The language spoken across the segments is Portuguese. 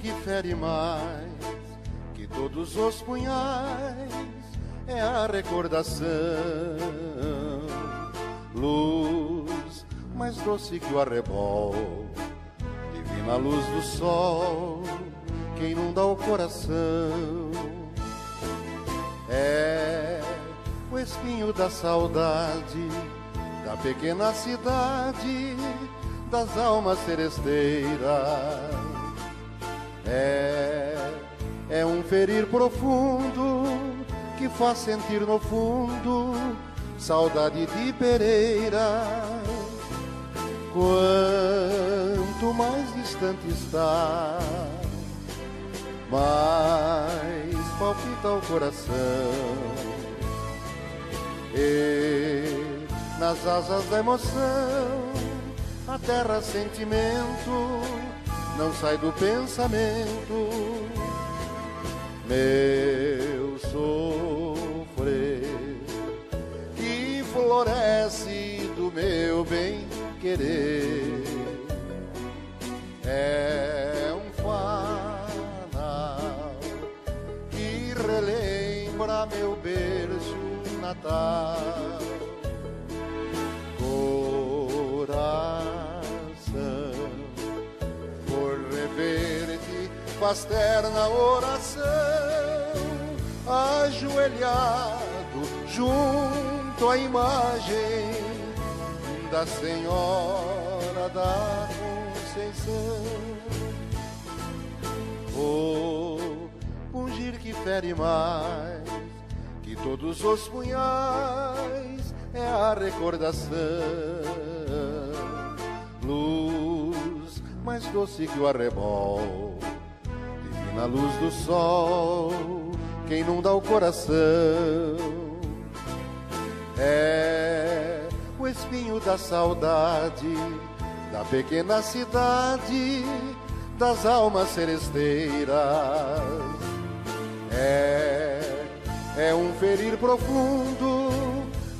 que fere mais que todos os punhais é a recordação, luz mais doce que o arrebol, divina luz do sol que inunda o coração. É o espinho da saudade da pequena cidade das almas seresteiras. É um ferir profundo que faz sentir no fundo saudade de Pereira. Quanto mais distante está, mais palpita o coração. E nas asas da emoção, a terra sentimento não sai do pensamento. Meu sofrer que floresce do meu bem querer é um fanal que relembra meu berço natal. Coração, por rever-te faz terna oração, ajoelhado junto à imagem da Senhora da Conceição. O pungir que fere mais que todos os punhais é a recordação, luz mais doce que o arrebol, divina luz do sol que inunda o coração. É o espinho da saudade da pequena cidade das almas seresteiras. É um ferir profundo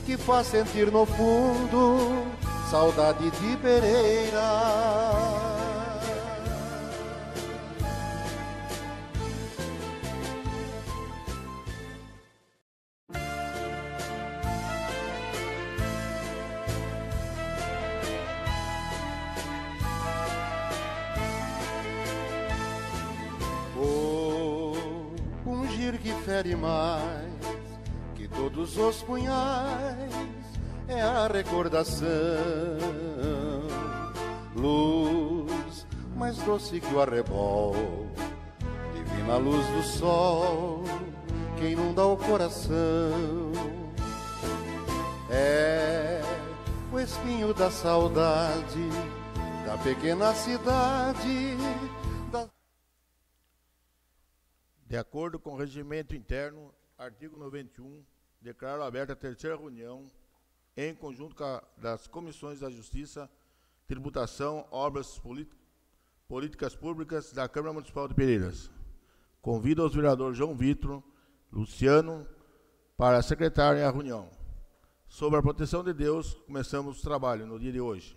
que faz sentir no fundo saudade de Pereira. Que fere mais que todos os punhais é a recordação, luz mais doce que o arrebol, divina luz do sol que inunda o coração. É o espinho da saudade da pequena cidade da... De acordo com o regimento interno, artigo 91, declaro aberta a terceira reunião, em conjunto com das Comissões da Justiça, Tributação, Obras, Políticas Públicas da Câmara Municipal de Pereiras. Convido os vereadores João Vitor, Luciano, para secretarem a reunião. Sobre a proteção de Deus, começamos o trabalho no dia de hoje.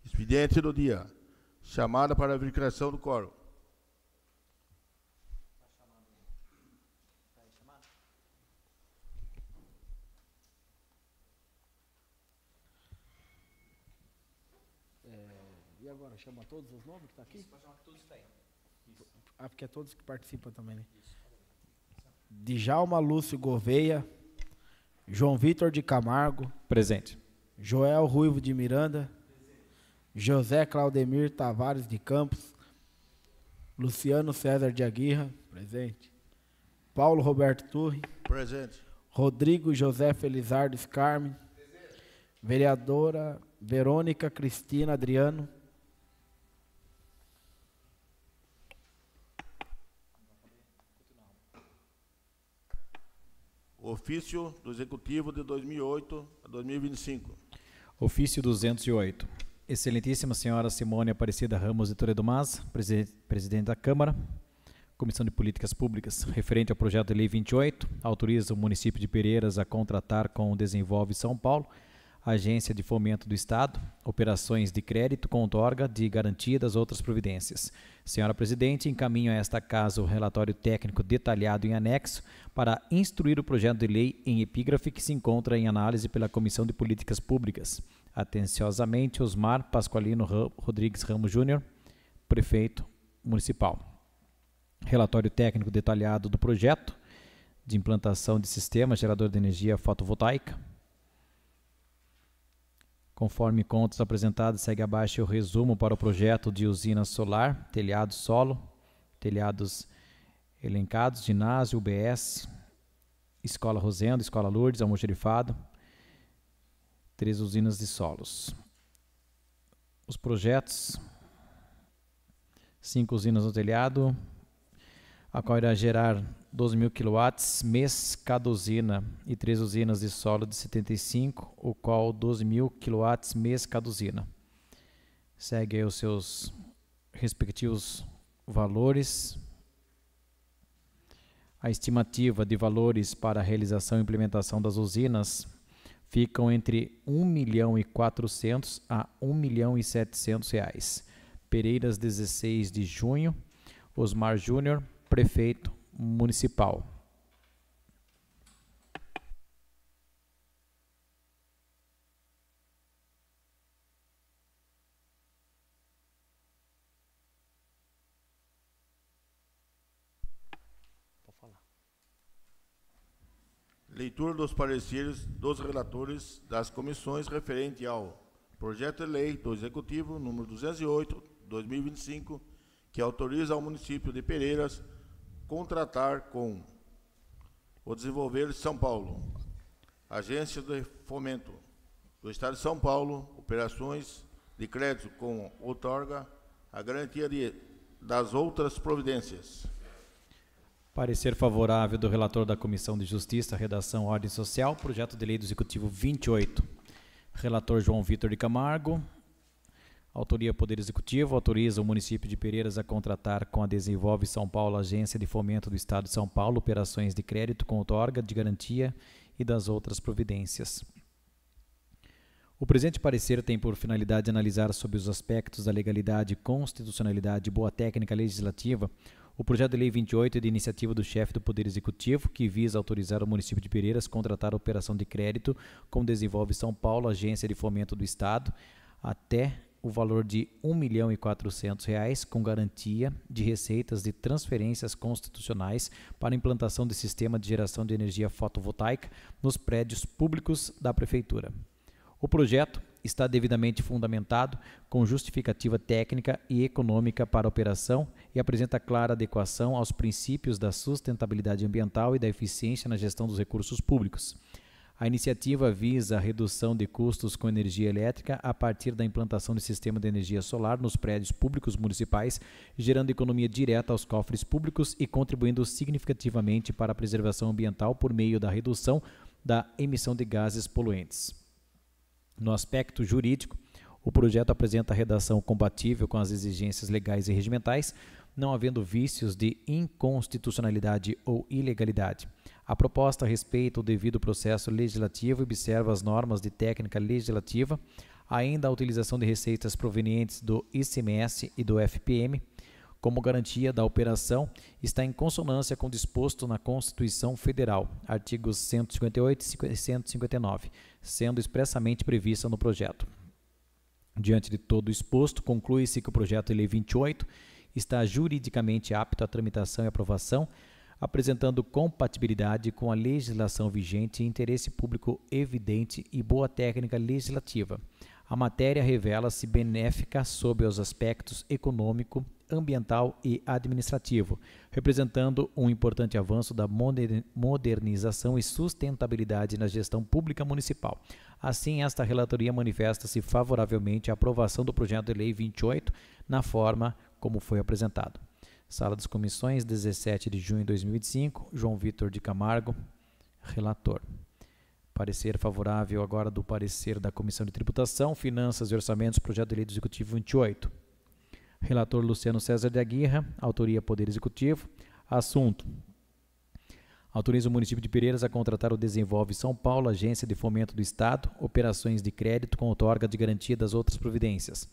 Expediente do dia. Chamada para a verificação do quórum. E agora, chama todos os nomes que estão aqui? Pode chamar todos que estão aí. Ah, porque é todos que participam também, né? Isso. Djalma Lúcio Gouveia, João Vitor de Camargo. Presente. Joel Ruivo de Miranda. Presente. José Claudemir Tavares de Campos. Luciano César de Aguirra. Presente. Paulo Roberto Turri. Presente. Rodrigo José Felizardo Scarme. Presente. Vereadora Verônica Cristina Adriano. Ofício do Executivo de 2008 a 2025. Ofício 208. Excelentíssima Senhora Simone Aparecida Ramos de Toledo Mas, Presidente da Câmara, Comissão de Políticas Públicas, referente ao projeto de lei 28, autoriza o município de Pereiras a contratar com o Desenvolve São Paulo Agência de Fomento do Estado, operações de crédito com outorga de garantia das outras providências. Senhora Presidente, encaminho a esta casa o relatório técnico detalhado em anexo para instruir o projeto de lei em epígrafe que se encontra em análise pela Comissão de Políticas Públicas. Atenciosamente, Osmar Pasqualino Rodrigues Ramos Júnior, Prefeito Municipal. Relatório técnico detalhado do projeto de implantação de sistema gerador de energia fotovoltaica. Conforme contas apresentadas, segue abaixo o resumo para o projeto de usina solar, telhado solo, telhados elencados, ginásio, UBS, Escola Rosendo, Escola Lourdes, Almoxerifado, 3 usinas de solos. Os projetos, 5 usinas no telhado, a qual irá gerar 12.000 kW mês cada usina, e 3 usinas de solo de 75, o qual 12.000 kW mês cada usina. Segue aí os seus respectivos valores. A estimativa de valores para a realização e implementação das usinas ficam entre R$ 1.400.000 a R$ 1.700.000. Pereiras, 16 de junho, Osmar Júnior, Prefeito Municipal. Leitura dos pareceres dos relatores das comissões referente ao projeto de lei do Executivo número 208/2025, que autoriza ao município de Pereiras contratar com o Desenvolver São Paulo, Agência de Fomento do Estado de São Paulo, operações de crédito com outorga, a garantia das outras providências. Parecer favorável do relator da Comissão de Justiça, Redação, Ordem Social, projeto de lei do Executivo 28. Relator João Vitor de Camargo. Autoria Poder Executivo, autoriza o município de Pereiras a contratar com a Desenvolve São Paulo, Agência de Fomento do Estado de São Paulo, operações de crédito com outorga, de garantia e das outras providências. O presente parecer tem por finalidade analisar sobre os aspectos da legalidade, constitucionalidade e boa técnica legislativa o projeto de lei 28 de iniciativa do chefe do Poder Executivo, que visa autorizar o município de Pereiras a contratar a operação de crédito com Desenvolve São Paulo, Agência de Fomento do Estado, até o valor de R$ 1.400.000, com garantia de receitas de transferências constitucionais para implantação de sistema de geração de energia fotovoltaica nos prédios públicos da Prefeitura. O projeto está devidamente fundamentado, com justificativa técnica e econômica para a operação e apresenta clara adequação aos princípios da sustentabilidade ambiental e da eficiência na gestão dos recursos públicos. A iniciativa visa a redução de custos com energia elétrica a partir da implantação de sistema de energia solar nos prédios públicos municipais, gerando economia direta aos cofres públicos e contribuindo significativamente para a preservação ambiental por meio da redução da emissão de gases poluentes. No aspecto jurídico, o projeto apresenta a redação compatível com as exigências legais e regimentais, não havendo vícios de inconstitucionalidade ou ilegalidade. A proposta respeita o devido processo legislativo e observa as normas de técnica legislativa, ainda a utilização de receitas provenientes do ICMS e do FPM, como garantia da operação, está em consonância com o disposto na Constituição Federal, artigos 158 e 159, sendo expressamente prevista no projeto. Diante de todo o exposto, conclui-se que o projeto de lei 28 está juridicamente apto à tramitação e aprovação, apresentando compatibilidade com a legislação vigente e interesse público evidente e boa técnica legislativa. A matéria revela-se benéfica sob os aspectos econômico, ambiental e administrativo, representando um importante avanço da modernização e sustentabilidade na gestão pública municipal. Assim, esta relatoria manifesta-se favoravelmente à aprovação do projeto de lei 28 na forma como foi apresentado. Sala das Comissões, 17 de junho de 2025, João Vitor de Camargo, relator. Parecer favorável agora do parecer da Comissão de Tributação, Finanças e Orçamentos, projeto de lei do Executivo 28. Relator Luciano César de Aguirre, autoria Poder Executivo. Assunto: Autoriza o município de Pereiras a contratar o Desenvolve São Paulo, agência de fomento do Estado, operações de crédito com outorga de garantia das outras providências.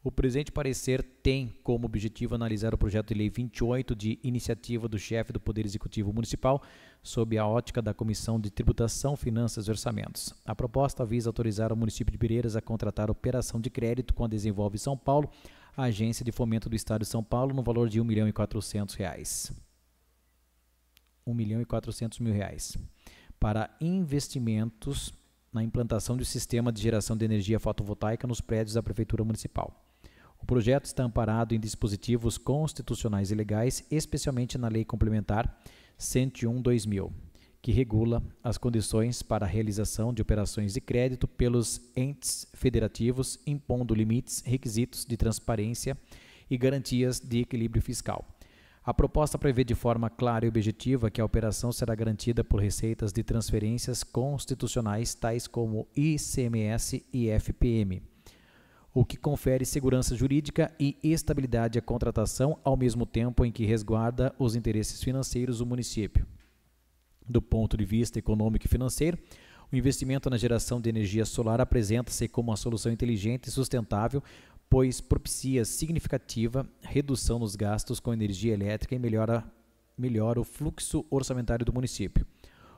O presente parecer tem como objetivo analisar o projeto de lei 28 de iniciativa do chefe do Poder Executivo Municipal sob a ótica da Comissão de Tributação, Finanças e Orçamentos. A proposta visa autorizar o município de Pereiras a contratar operação de crédito com a Desenvolve São Paulo, a agência de fomento do Estado de São Paulo, no valor de R$ 1.400.000. R$ 1.400.000 para investimentos na implantação do sistema de geração de energia fotovoltaica nos prédios da Prefeitura Municipal. O projeto está amparado em dispositivos constitucionais e legais, especialmente na Lei Complementar 101/2000, que regula as condições para a realização de operações de crédito pelos entes federativos, impondo limites, requisitos de transparência e garantias de equilíbrio fiscal. A proposta prevê de forma clara e objetiva que a operação será garantida por receitas de transferências constitucionais tais como ICMS e FPM, o que confere segurança jurídica e estabilidade à contratação, ao mesmo tempo em que resguarda os interesses financeiros do município. Do ponto de vista econômico e financeiro, o investimento na geração de energia solar apresenta-se como uma solução inteligente e sustentável, pois propicia significativa redução nos gastos com energia elétrica e melhora o fluxo orçamentário do município.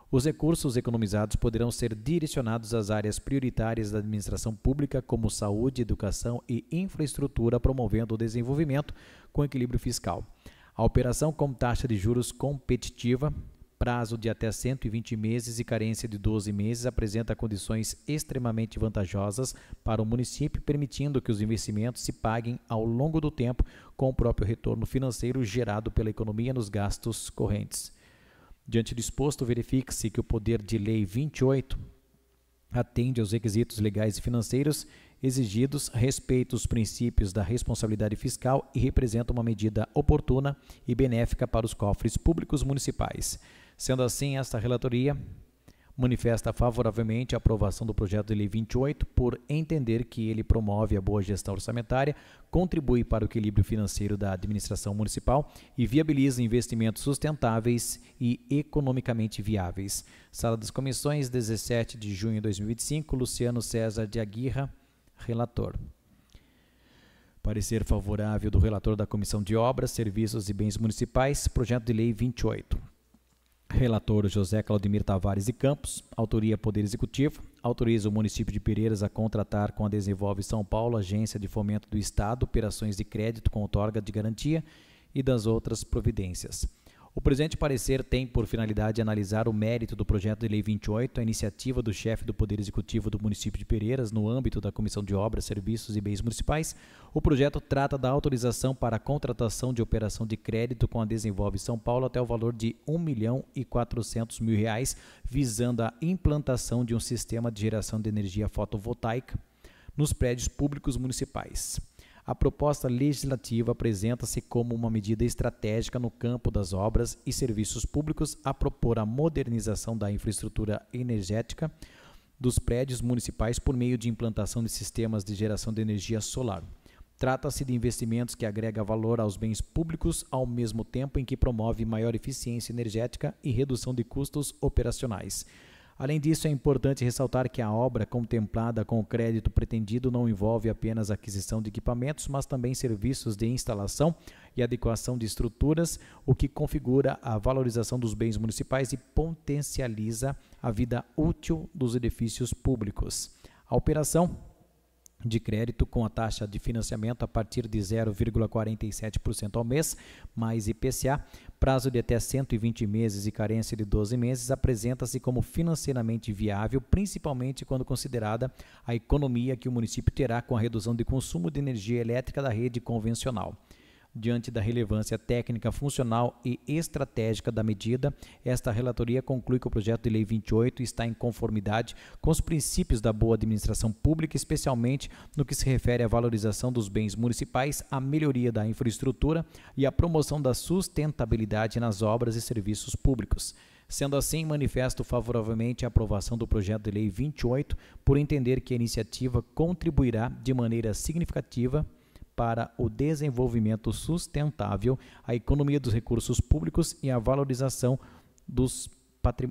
Os recursos economizados poderão ser direcionados às áreas prioritárias da administração pública, como saúde, educação e infraestrutura, promovendo o desenvolvimento com equilíbrio fiscal. A operação com taxa de juros competitiva, prazo de até 120 meses e carência de 12 meses, apresenta condições extremamente vantajosas para o município, permitindo que os investimentos se paguem ao longo do tempo com o próprio retorno financeiro gerado pela economia nos gastos correntes. Diante do exposto, verifique-se que o poder de lei 28 atende aos requisitos legais e financeiros exigidos, respeita os princípios da responsabilidade fiscal e representa uma medida oportuna e benéfica para os cofres públicos municipais. Sendo assim, esta relatoria manifesta favoravelmente a aprovação do projeto de lei 28 por entender que ele promove a boa gestão orçamentária, contribui para o equilíbrio financeiro da administração municipal e viabiliza investimentos sustentáveis e economicamente viáveis. Sala das Comissões, 17 de junho de 2025, Luciano César de Aguirra, relator. Parecer favorável do relator da Comissão de Obras, Serviços e Bens Municipais, projeto de lei 28. Relator José Claudemir Tavares de Campos, autoria Poder Executivo, autoriza o município de Pereiras a contratar com a Desenvolve São Paulo, agência de fomento do Estado, operações de crédito com outorga de garantia e das outras providências. O presente parecer tem por finalidade analisar o mérito do projeto de lei 28, a iniciativa do chefe do Poder Executivo do município de Pereiras, no âmbito da Comissão de Obras, Serviços e Bens Municipais. O projeto trata da autorização para a contratação de operação de crédito com a Desenvolve São Paulo até o valor de R$ 1.400.000, visando a implantação de um sistema de geração de energia fotovoltaica nos prédios públicos municipais. A proposta legislativa apresenta-se como uma medida estratégica no campo das obras e serviços públicos a propor a modernização da infraestrutura energética dos prédios municipais por meio de implantação de sistemas de geração de energia solar. Trata-se de investimentos que agregam valor aos bens públicos ao mesmo tempo em que promove maior eficiência energética e redução de custos operacionais. Além disso, é importante ressaltar que a obra contemplada com o crédito pretendido não envolve apenas a aquisição de equipamentos, mas também serviços de instalação e adequação de estruturas, o que configura a valorização dos bens municipais e potencializa a vida útil dos edifícios públicos. A operação de crédito com a taxa de financiamento a partir de 0,47% ao mês, mais IPCA, prazo de até 120 meses e carência de 12 meses, apresenta-se como financeiramente viável, principalmente quando considerada a economia que o município terá com a redução de consumo de energia elétrica da rede convencional. Diante da relevância técnica, funcional e estratégica da medida, esta relatoria conclui que o projeto de lei 28 está em conformidade com os princípios da boa administração pública, especialmente no que se refere à valorização dos bens municipais, à melhoria da infraestrutura e à promoção da sustentabilidade nas obras e serviços públicos. Sendo assim, manifesto favoravelmente a aprovação do projeto de lei 28, por entender que a iniciativa contribuirá de maneira significativa para o desenvolvimento sustentável, a economia dos recursos públicos e a valorização dos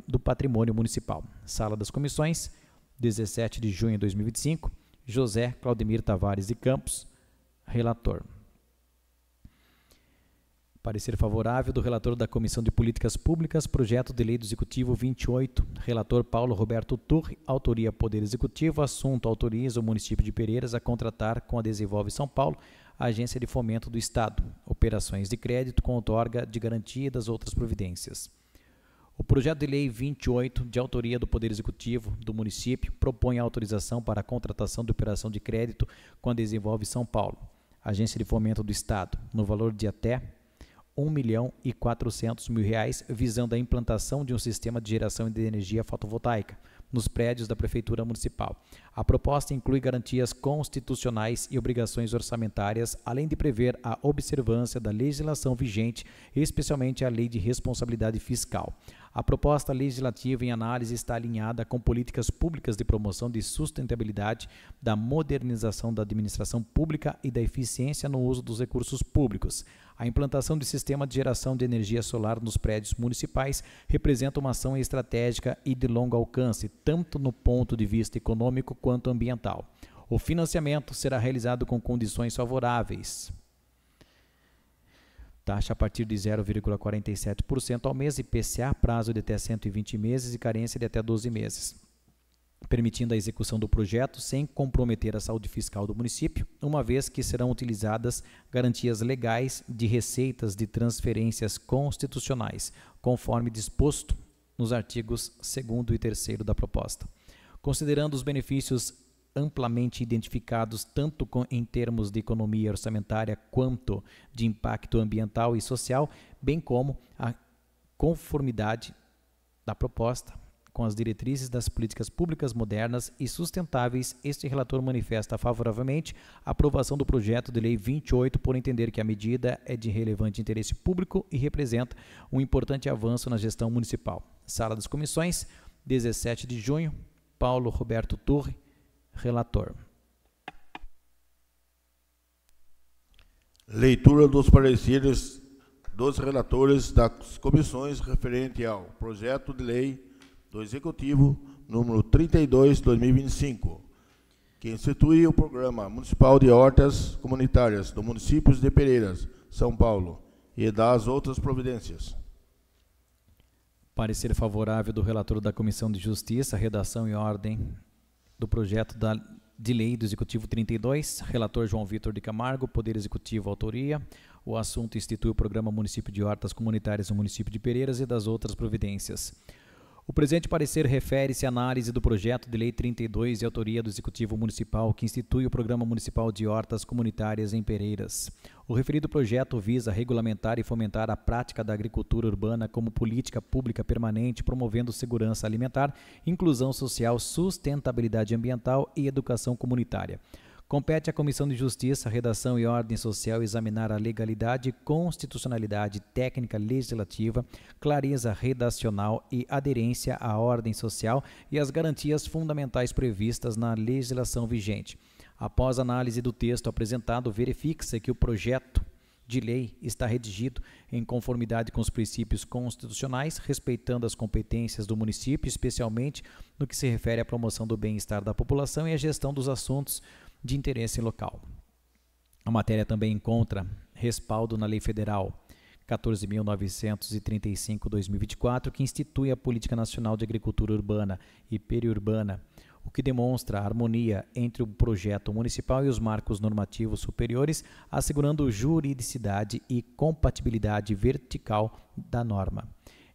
do Patrimônio Municipal. Sala das Comissões, 17 de junho de 2025, José Claudemir Tavares de Campos, relator. Parecer favorável do relator da Comissão de Políticas Públicas, projeto de lei do Executivo 28, relator Paulo Roberto Turri, autoria Poder Executivo, assunto autoriza o município de Pereiras a contratar com a Desenvolve São Paulo, a Agência de Fomento do Estado, operações de crédito com outorga de garantia e das outras providências. O projeto de lei 28, de autoria do Poder Executivo do município, propõe a autorização para a contratação de operação de crédito com a Desenvolve São Paulo, Agência de Fomento do Estado, no valor de até R$1.400.000, visando a implantação de um sistema de geração de energia fotovoltaica nos prédios da Prefeitura Municipal. A proposta inclui garantias constitucionais e obrigações orçamentárias, além de prever a observância da legislação vigente, especialmente a Lei de Responsabilidade Fiscal. A proposta legislativa em análise está alinhada com políticas públicas de promoção de sustentabilidade, da modernização da administração pública e da eficiência no uso dos recursos públicos. A implantação de sistema de geração de energia solar nos prédios municipais representa uma ação estratégica e de longo alcance, tanto no ponto de vista econômico quanto ambiental. O financiamento será realizado com condições favoráveis. Taxa a partir de 0,47% ao mês, IPCA, prazo de até 120 meses e carência de até 12 meses, permitindo a execução do projeto sem comprometer a saúde fiscal do município, uma vez que serão utilizadas garantias legais de receitas de transferências constitucionais, conforme disposto nos artigos 2º e 3º da proposta. Considerando os benefícios amplamente identificados tanto em termos de economia orçamentária quanto de impacto ambiental e social, bem como a conformidade da proposta com as diretrizes das políticas públicas modernas e sustentáveis, este relator manifesta favoravelmente a aprovação do projeto de lei 28, por entender que a medida é de relevante interesse público e representa um importante avanço na gestão municipal. Sala das Comissões, 17 de junho, Paulo Roberto Turri, relator. Leitura dos pareceres dos relatores das comissões referente ao projeto de lei do Executivo número 32/2025, que institui o Programa Municipal de Hortas Comunitárias do município de Pereiras, São Paulo, e das outras providências. Parecer favorável do relator da Comissão de Justiça, redação e ordem do projeto de lei do Executivo 32, relator João Vitor de Camargo, Poder Executivo, autoria. O assunto institui o Programa Município de Hortas Comunitárias no município de Pereiras e das outras providências. O presente parecer refere-se à análise do projeto de lei 32 de autoria do Executivo Municipal, que institui o Programa Municipal de Hortas Comunitárias em Pereiras. O referido projeto visa regulamentar e fomentar a prática da agricultura urbana como política pública permanente, promovendo segurança alimentar, inclusão social, sustentabilidade ambiental e educação comunitária. Compete à Comissão de Justiça, Redação e Ordem Social examinar a legalidade, constitucionalidade técnica legislativa, clareza redacional e aderência à ordem social e às garantias fundamentais previstas na legislação vigente. Após análise do texto apresentado, verifica-se que o projeto de lei está redigido em conformidade com os princípios constitucionais, respeitando as competências do município, especialmente no que se refere à promoção do bem-estar da população e à gestão dos assuntos de interesse local. A matéria também encontra respaldo na Lei Federal 14.935/2024, que institui a Política Nacional de Agricultura Urbana e Periurbana, o que demonstra a harmonia entre o projeto municipal e os marcos normativos superiores, assegurando juridicidade e compatibilidade vertical da norma.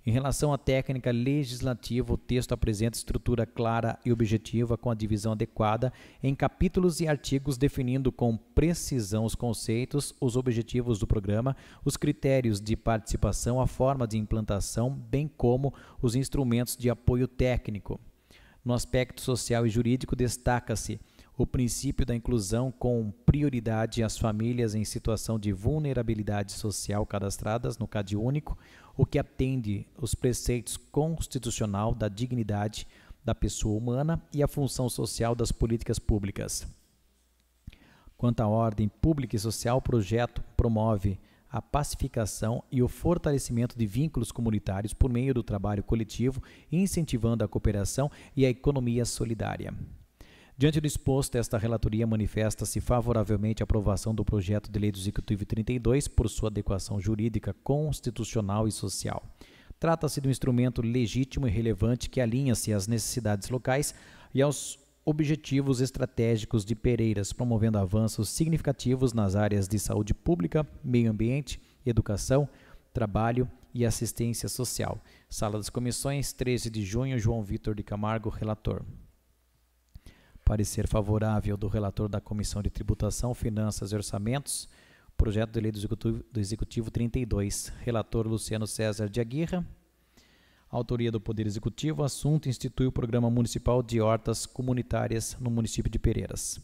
Em relação à técnica legislativa, o texto apresenta estrutura clara e objetiva, com a divisão adequada em capítulos e artigos, definindo com precisão os conceitos, os objetivos do programa, os critérios de participação, a forma de implantação, bem como os instrumentos de apoio técnico. No aspecto social e jurídico, destaca-se o princípio da inclusão com prioridade às famílias em situação de vulnerabilidade social cadastradas no CAD único, o que atende os preceitos constitucional da dignidade da pessoa humana e a função social das políticas públicas. Quanto à ordem pública e social, o projeto promove a pacificação e o fortalecimento de vínculos comunitários por meio do trabalho coletivo, incentivando a cooperação e a economia solidária. Diante do exposto, esta relatoria manifesta-se favoravelmente à aprovação do projeto de lei do Executivo 32 por sua adequação jurídica, constitucional e social. Trata-se de um instrumento legítimo e relevante que alinha-se às necessidades locais e aos objetivos estratégicos de Pereiras, promovendo avanços significativos nas áreas de saúde pública, meio ambiente, educação, trabalho e assistência social. Sala das Comissões, 13 de junho, João Vitor de Camargo, relator. Parecer favorável do relator da Comissão de Tributação, Finanças e Orçamentos, projeto de lei do Executivo 32, relator Luciano César de Aguirre. Autoria do Poder Executivo, assunto institui o Programa Municipal de Hortas Comunitárias no município de Pereiras.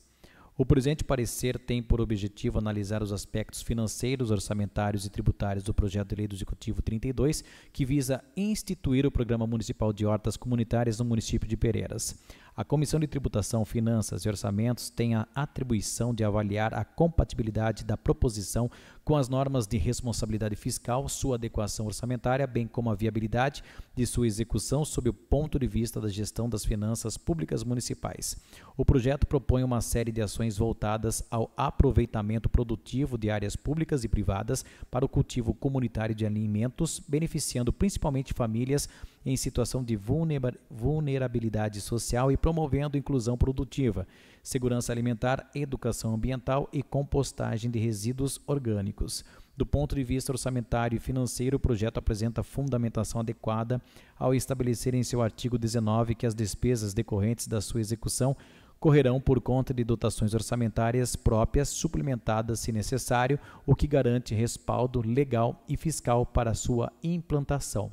O presente parecer tem por objetivo analisar os aspectos financeiros, orçamentários e tributários do projeto de lei do Executivo 32, que visa instituir o Programa Municipal de Hortas Comunitárias no município de Pereiras. A Comissão de Tributação, Finanças e Orçamentos tem a atribuição de avaliar a compatibilidade da proposição com as normas de responsabilidade fiscal, sua adequação orçamentária, bem como a viabilidade de sua execução sob o ponto de vista da gestão das finanças públicas municipais. O projeto propõe uma série de ações voltadas ao aproveitamento produtivo de áreas públicas e privadas para o cultivo comunitário de alimentos, beneficiando principalmente famílias em situação de vulnerabilidade social e promovendo inclusão produtiva, segurança alimentar, educação ambiental e compostagem de resíduos orgânicos. Do ponto de vista orçamentário e financeiro, o projeto apresenta fundamentação adequada ao estabelecer em seu artigo 19 que as despesas decorrentes da sua execução correrão por conta de dotações orçamentárias próprias suplementadas se necessário, o que garante respaldo legal e fiscal para sua implantação.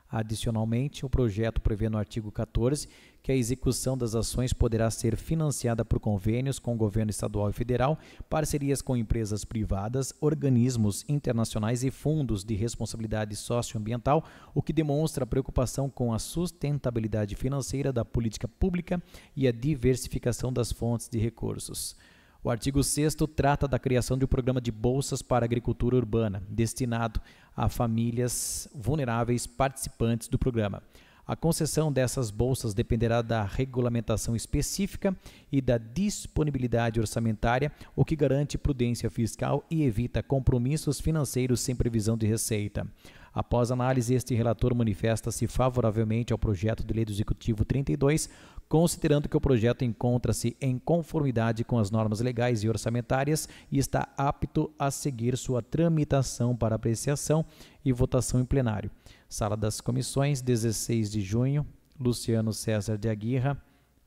Adicionalmente, o projeto prevê no artigo 14 que a execução das ações poderá ser financiada por convênios com o governo estadual e federal, parcerias com empresas privadas, organismos internacionais e fundos de responsabilidade socioambiental, o que demonstra a preocupação com a sustentabilidade financeira da política pública e a diversificação das fontes de recursos. O artigo 6º trata da criação de um programa de bolsas para agricultura urbana, destinado a famílias vulneráveis participantes do programa. A concessão dessas bolsas dependerá da regulamentação específica e da disponibilidade orçamentária, o que garante prudência fiscal e evita compromissos financeiros sem previsão de receita. Após análise, este relator manifesta-se favoravelmente ao projeto de lei do Executivo 32, considerando que o projeto encontra-se em conformidade com as normas legais e orçamentárias e está apto a seguir sua tramitação para apreciação e votação em plenário. Sala das Comissões, 16 de junho, Luciano César de Aguirre,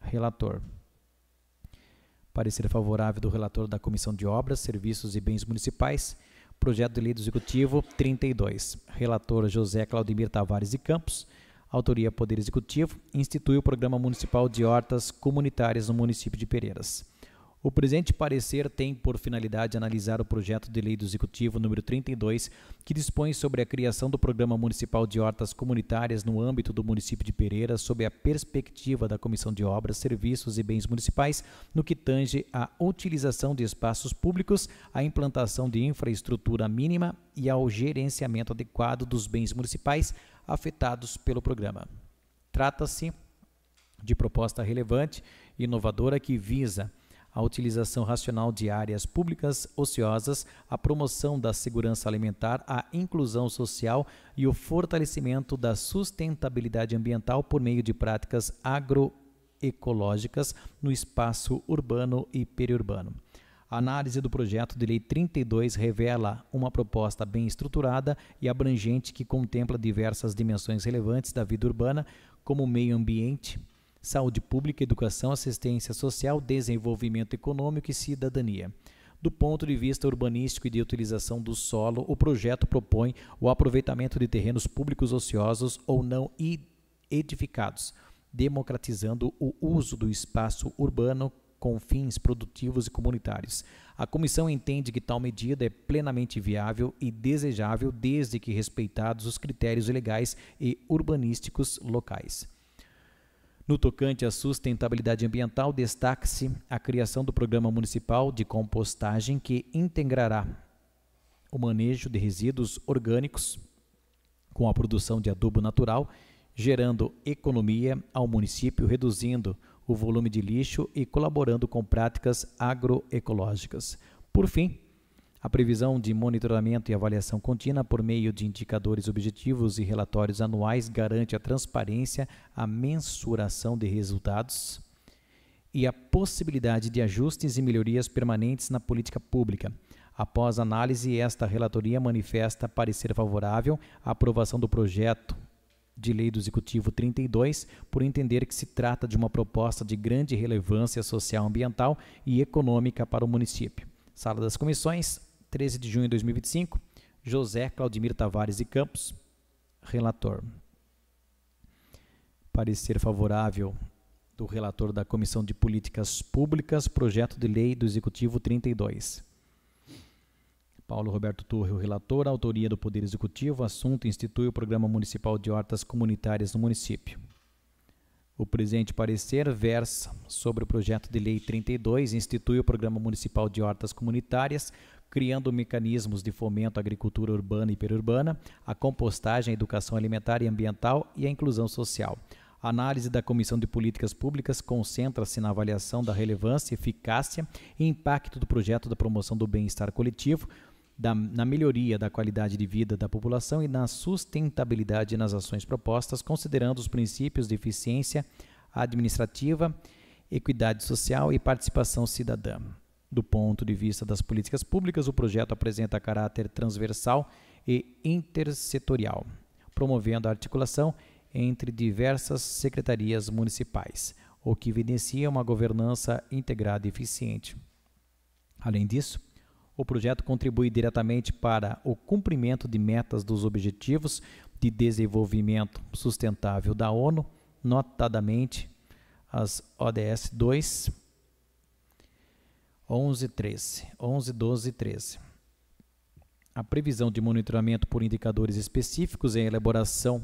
relator. Parecer favorável do relator da Comissão de Obras, Serviços e Bens Municipais, projeto de lei do Executivo 32, relator José Claudemir Tavares de Campos, autoria Poder Executivo, institui o Programa Municipal de Hortas Comunitárias no município de Pereiras. O presente parecer tem por finalidade analisar o projeto de lei do Executivo número 32, que dispõe sobre a criação do Programa Municipal de Hortas Comunitárias no âmbito do município de Pereiras, sob a perspectiva da Comissão de Obras, Serviços e Bens Municipais, no que tange à utilização de espaços públicos, à implantação de infraestrutura mínima e ao gerenciamento adequado dos bens municipais afetados pelo programa. Trata-se de proposta relevante e inovadora que visa a utilização racional de áreas públicas ociosas, a promoção da segurança alimentar, a inclusão social e o fortalecimento da sustentabilidade ambiental por meio de práticas agroecológicas no espaço urbano e periurbano. A análise do projeto de lei 32 revela uma proposta bem estruturada e abrangente que contempla diversas dimensões relevantes da vida urbana, como meio ambiente, saúde pública, educação, assistência social, desenvolvimento econômico e cidadania. Do ponto de vista urbanístico e de utilização do solo, o projeto propõe o aproveitamento de terrenos públicos ociosos ou não edificados, democratizando o uso do espaço urbano com fins produtivos e comunitários. A comissão entende que tal medida é plenamente viável e desejável desde que respeitados os critérios legais e urbanísticos locais. No tocante à sustentabilidade ambiental, destaca-se a criação do Programa Municipal de Compostagem, que integrará o manejo de resíduos orgânicos com a produção de adubo natural, gerando economia ao município, reduzindo o volume de lixo e colaborando com práticas agroecológicas. Por fim, a previsão de monitoramento e avaliação contínua por meio de indicadores objetivos e relatórios anuais garante a transparência, a mensuração de resultados e a possibilidade de ajustes e melhorias permanentes na política pública. Após análise, esta relatoria manifesta parecer favorável à aprovação do projeto de lei do Executivo 32, por entender que se trata de uma proposta de grande relevância social, ambiental e econômica para o município. Sala das Comissões, 13 de junho de 2025, José Claudimir Tavares de Campos, relator. Parecer favorável do relator da Comissão de Políticas Públicas, projeto de lei do Executivo 32. Paulo Roberto Torre, o relator, autoria do Poder Executivo, assunto institui o Programa Municipal de Hortas Comunitárias no município. O presente parecer versa sobre o projeto de lei 32, institui o Programa Municipal de Hortas Comunitárias, criando mecanismos de fomento à agricultura urbana e periurbana, a compostagem, a educação alimentar e ambiental e a inclusão social. A análise da Comissão de Políticas Públicas concentra-se na avaliação da relevância, eficácia e impacto do projeto da promoção do bem-estar coletivo, na melhoria da qualidade de vida da população e na sustentabilidade nas ações propostas, considerando os princípios de eficiência administrativa, equidade social e participação cidadã. Do ponto de vista das políticas públicas, o projeto apresenta caráter transversal e intersetorial, promovendo a articulação entre diversas secretarias municipais, o que evidencia uma governança integrada e eficiente. Além disso, o projeto contribui diretamente para o cumprimento de metas dos Objetivos de Desenvolvimento Sustentável da ONU, notadamente as ODS 2, 11, 12 e 13. A previsão de monitoramento por indicadores específicos e a elaboração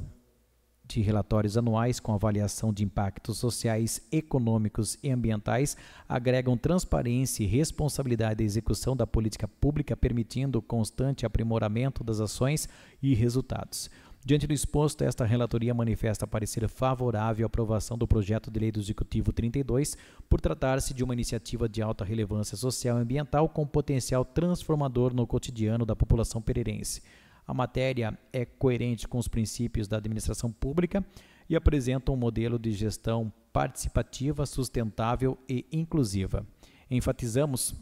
de relatórios anuais com avaliação de impactos sociais, econômicos e ambientais agregam transparência e responsabilidade da execução da política pública, permitindo o constante aprimoramento das ações e resultados. Diante do exposto, esta relatoria manifesta parecer favorável à aprovação do projeto de lei do Executivo 32, por tratar-se de uma iniciativa de alta relevância social e ambiental com potencial transformador no cotidiano da população pereirense. A matéria é coerente com os princípios da administração pública e apresenta um modelo de gestão participativa, sustentável e inclusiva. Enfatizamos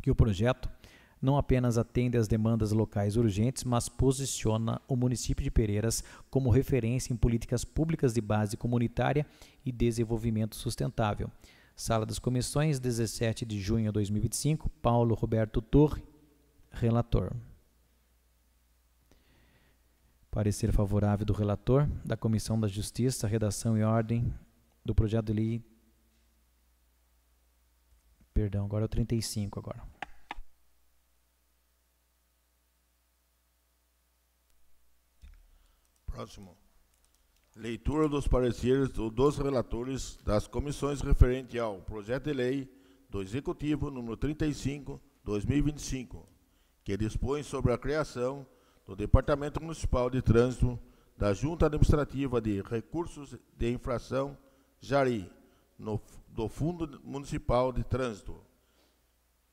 que o projeto não apenas atende às demandas locais urgentes, mas posiciona o município de Pereiras como referência em políticas públicas de base comunitária e desenvolvimento sustentável. Sala das Comissões, 17 de junho de 2025, Paulo Roberto Torre, relator. Parecer favorável do relator, da Comissão da Justiça, Redação e Ordem do projeto de lei. Perdão, agora é o 35 agora. Próximo. Leitura dos pareceres dos relatores das comissões referente ao projeto de lei do Executivo número 35, 2025, que dispõe sobre a criação do Departamento Municipal de Trânsito da Junta Administrativa de Recursos de Infração, JARI, do Fundo Municipal de Trânsito,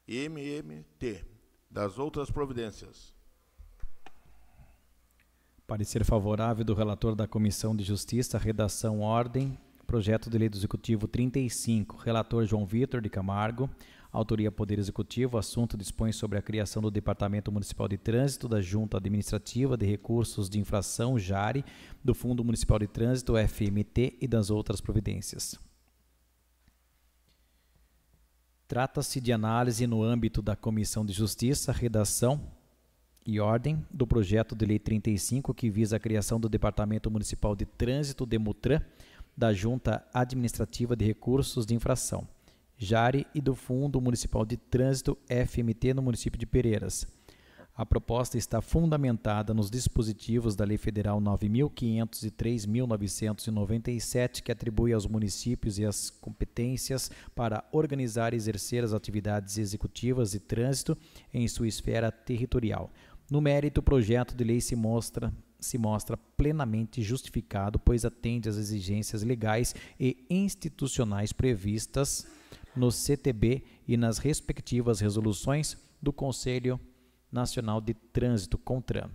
MMT, das outras providências. Parecer favorável do relator da Comissão de Justiça, Redação, Ordem, projeto de lei do Executivo 35, relator João Vitor de Camargo, autoria Poder Executivo, assunto dispõe sobre a criação do Departamento Municipal de Trânsito da Junta Administrativa de Recursos de Infração, JARI, do Fundo Municipal de Trânsito, FMT, e das outras providências. Trata-se de análise no âmbito da Comissão de Justiça, Redação e Ordem do projeto de lei 35, que visa a criação do Departamento Municipal de Trânsito, DEMUTRAN, da Junta Administrativa de Recursos de Infração, JARI, e do Fundo Municipal de Trânsito, FMT, no município de Pereiras. A proposta está fundamentada nos dispositivos da Lei Federal 9.500 e 3.997, que atribui aos municípios e as competências para organizar e exercer as atividades executivas de trânsito em sua esfera territorial. No mérito, o projeto de lei se mostra plenamente justificado, pois atende às exigências legais e institucionais previstas no CTB e nas respectivas resoluções do Conselho Nacional de Trânsito, CONTRAN.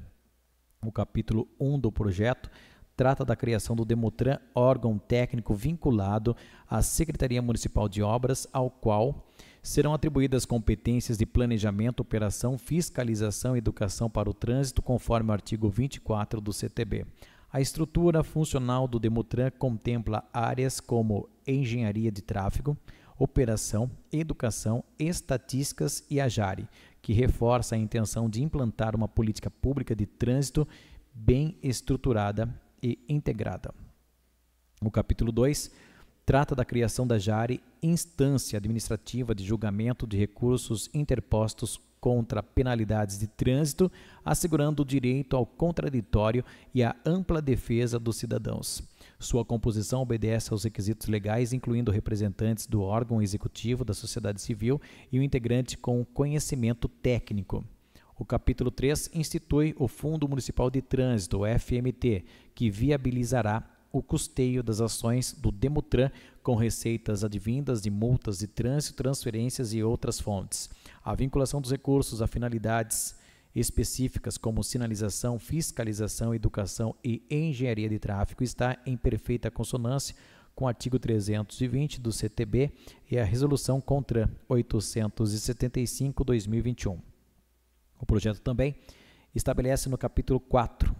O capítulo 1 do projeto trata da criação do DEMUTRAN, órgão técnico vinculado à Secretaria Municipal de Obras, ao qual serão atribuídas competências de planejamento, operação, fiscalização e educação para o trânsito, conforme o artigo 24 do CTB. A estrutura funcional do DEMUTRAN contempla áreas como engenharia de tráfego, operação, educação, estatísticas e a JARE, que reforça a intenção de implantar uma política pública de trânsito bem estruturada e integrada. O capítulo 2 trata da criação da JARE, instância administrativa de julgamento de recursos interpostos contra penalidades de trânsito, assegurando o direito ao contraditório e à ampla defesa dos cidadãos. Sua composição obedece aos requisitos legais, incluindo representantes do órgão executivo, da sociedade civil e o integrante com conhecimento técnico. O capítulo 3 institui o Fundo Municipal de Trânsito, o FMT, que viabilizará o custeio das ações do DEMUTRAN com receitas advindas de multas de trânsito, transferências e outras fontes. A vinculação dos recursos a finalidades específicas como sinalização, fiscalização, educação e engenharia de tráfego está em perfeita consonância com o artigo 320 do CTB e a resolução CONTRAN 875/2021. O projeto também estabelece no capítulo 4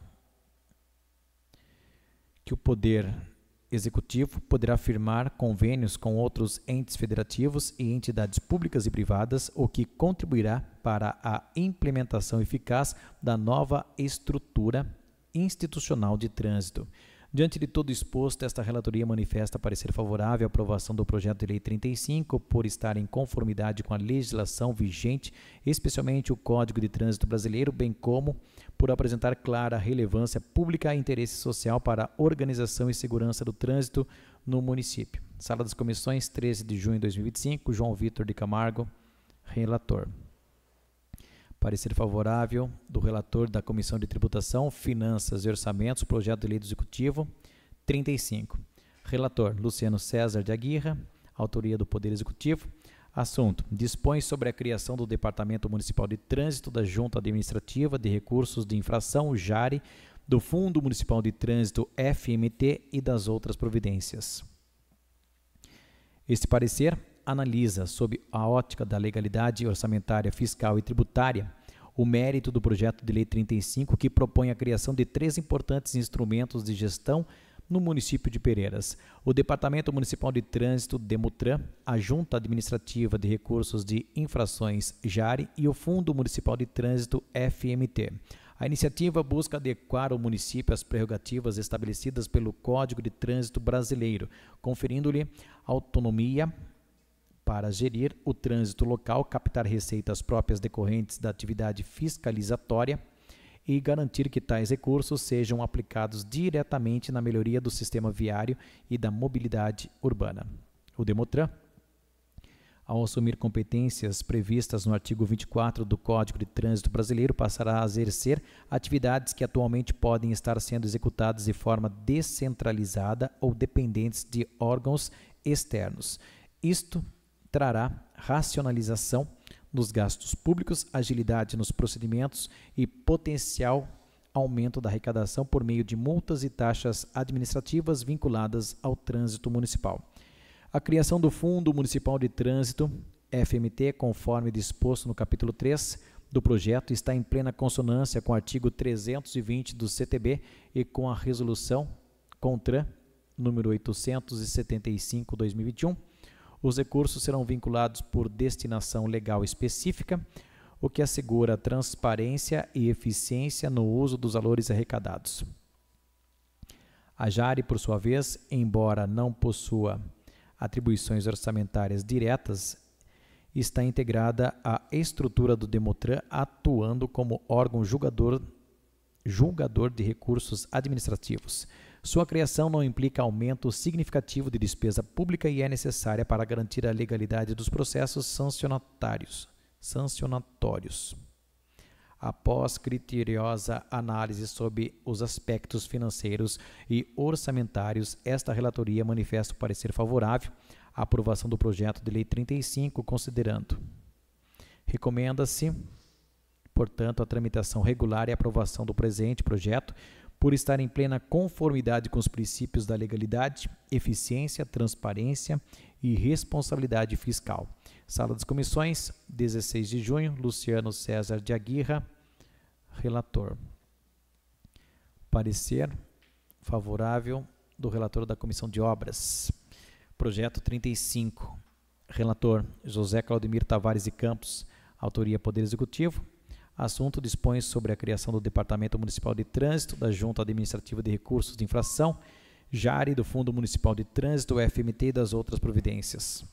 que o Poder Executivo poderá firmar convênios com outros entes federativos e entidades públicas e privadas, o que contribuirá para a implementação eficaz da nova estrutura institucional de trânsito. Diante de todo exposto, esta relatoria manifesta parecer favorável à aprovação do projeto de lei 35, por estar em conformidade com a legislação vigente, especialmente o Código de Trânsito Brasileiro, bem como por apresentar clara relevância pública e interesse social para a organização e segurança do trânsito no município. Sala das Comissões, 13 de junho de 2025, João Vitor de Camargo, relator. Parecer favorável do relator da Comissão de Tributação, Finanças e Orçamentos, projeto de lei do Executivo, 35. Relator, Luciano César de Aguirre, autoria do Poder Executivo. Assunto: dispõe sobre a criação do Departamento Municipal de Trânsito, da Junta Administrativa de Recursos de Infração, JARE, do Fundo Municipal de Trânsito, FMT, e das outras providências. Este parecer analisa, sob a ótica da legalidade orçamentária, fiscal e tributária, o mérito do projeto de lei 35, que propõe a criação de 3 importantes instrumentos de gestão no município de Pereiras: o Departamento Municipal de Trânsito, DEMUTRAN, a Junta Administrativa de Recursos de Infrações, JARE, e o Fundo Municipal de Trânsito, FMT. A iniciativa busca adequar o município às prerrogativas estabelecidas pelo Código de Trânsito Brasileiro, conferindo-lhe autonomia para gerir o trânsito local, captar receitas próprias decorrentes da atividade fiscalizatória e garantir que tais recursos sejam aplicados diretamente na melhoria do sistema viário e da mobilidade urbana. O DEMUTRAN, ao assumir competências previstas no artigo 24 do Código de Trânsito Brasileiro, passará a exercer atividades que atualmente podem estar sendo executadas de forma descentralizada ou dependentes de órgãos externos. Isto trará racionalização dos gastos públicos, agilidade nos procedimentos e potencial aumento da arrecadação por meio de multas e taxas administrativas vinculadas ao trânsito municipal. A criação do Fundo Municipal de Trânsito, FMT, conforme disposto no capítulo 3 do projeto, está em plena consonância com o artigo 320 do CTB e com a resolução CONTRAN número 875/2021. Os recursos serão vinculados por destinação legal específica, o que assegura transparência e eficiência no uso dos valores arrecadados. A JARE, por sua vez, embora não possua atribuições orçamentárias diretas, está integrada à estrutura do DEMOTRAN, atuando como órgão julgador de recursos administrativos. Sua criação não implica aumento significativo de despesa pública e é necessária para garantir a legalidade dos processos sancionatórios. Após criteriosa análise sobre os aspectos financeiros e orçamentários, esta relatoria manifesta o parecer favorável à aprovação do projeto de lei 35, considerando: recomenda-se, portanto, a tramitação regular e aprovação do presente projeto, por estar em plena conformidade com os princípios da legalidade, eficiência, transparência e responsabilidade fiscal. Sala das Comissões, 16 de junho, Luciano César de Aguirra, relator. Parecer favorável do relator da Comissão de Obras. Projeto 35, relator José Claudemir Tavares de Campos, autoria Poder Executivo. Assunto dispõe sobre a criação do Departamento Municipal de Trânsito, da Junta Administrativa de Recursos de Infração, JARE, do Fundo Municipal de Trânsito, FMT e das outras providências.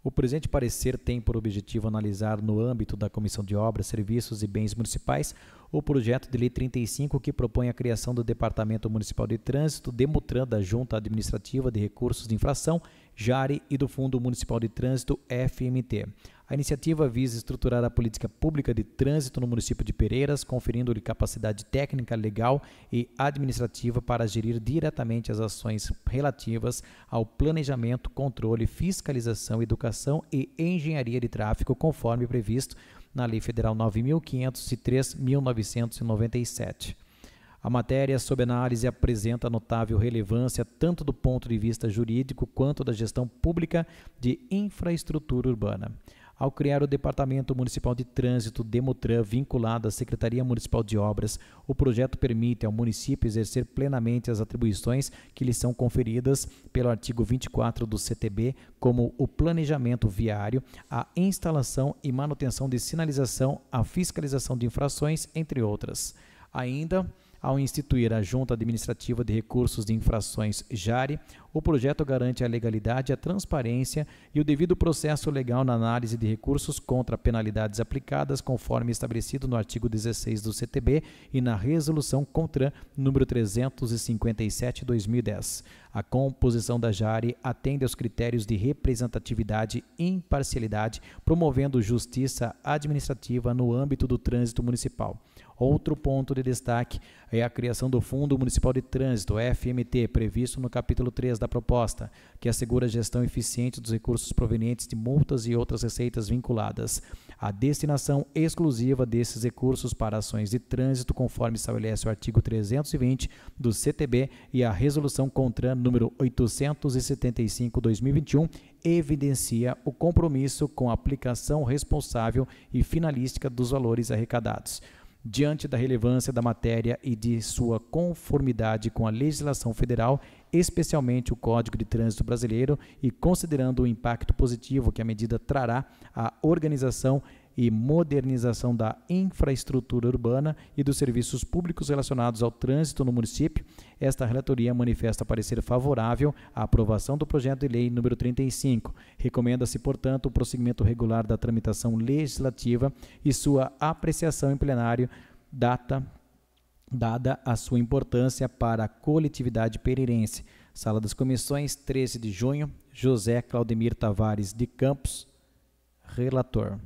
O presente parecer tem por objetivo analisar, no âmbito da Comissão de Obras, Serviços e Bens Municipais, o projeto de lei 35, que propõe a criação do Departamento Municipal de Trânsito, DEMOTRAN, da Junta Administrativa de Recursos de Infração, JARE, e do Fundo Municipal de Trânsito, FMT. A iniciativa visa estruturar a política pública de trânsito no município de Pereiras, conferindo-lhe capacidade técnica, legal e administrativa para gerir diretamente as ações relativas ao planejamento, controle, fiscalização, educação e engenharia de tráfego, conforme previsto na Lei Federal 9.503/1997. A matéria sob análise apresenta notável relevância tanto do ponto de vista jurídico quanto da gestão pública de infraestrutura urbana. Ao criar o Departamento Municipal de Trânsito, DEMOTRAN, vinculado à Secretaria Municipal de Obras, o projeto permite ao município exercer plenamente as atribuições que lhe são conferidas pelo artigo 24 do CTB, como o planejamento viário, a instalação e manutenção de sinalização, a fiscalização de infrações, entre outras. Ainda, ao instituir a Junta Administrativa de Recursos de Infrações, JARE, o projeto garante a legalidade, a transparência e o devido processo legal na análise de recursos contra penalidades aplicadas, conforme estabelecido no artigo 16 do CTB e na Resolução CONTRAN número 357/2010. A composição da JARE atende aos critérios de representatividade e imparcialidade, promovendo justiça administrativa no âmbito do trânsito municipal. Outro ponto de destaque é a criação do Fundo Municipal de Trânsito, FMT, previsto no capítulo 3 da proposta, que assegura a gestão eficiente dos recursos provenientes de multas e outras receitas vinculadas. A destinação exclusiva desses recursos para ações de trânsito, conforme estabelece o artigo 320 do CTB e a Resolução CONTRAN número 875/2021, evidencia o compromisso com a aplicação responsável e finalística dos valores arrecadados. Diante da relevância da matéria e de sua conformidade com a legislação federal, especialmente o Código de Trânsito Brasileiro, e considerando o impacto positivo que a medida trará à organização e modernização da infraestrutura urbana e dos serviços públicos relacionados ao trânsito no município, esta relatoria manifesta parecer favorável à aprovação do projeto de lei número 35. Recomenda-se, portanto, o prosseguimento regular da tramitação legislativa e sua apreciação em plenário, dada a sua importância para a coletividade pereirense. Sala das Comissões, 13 de junho, José Claudemir Tavares de Campos, relator.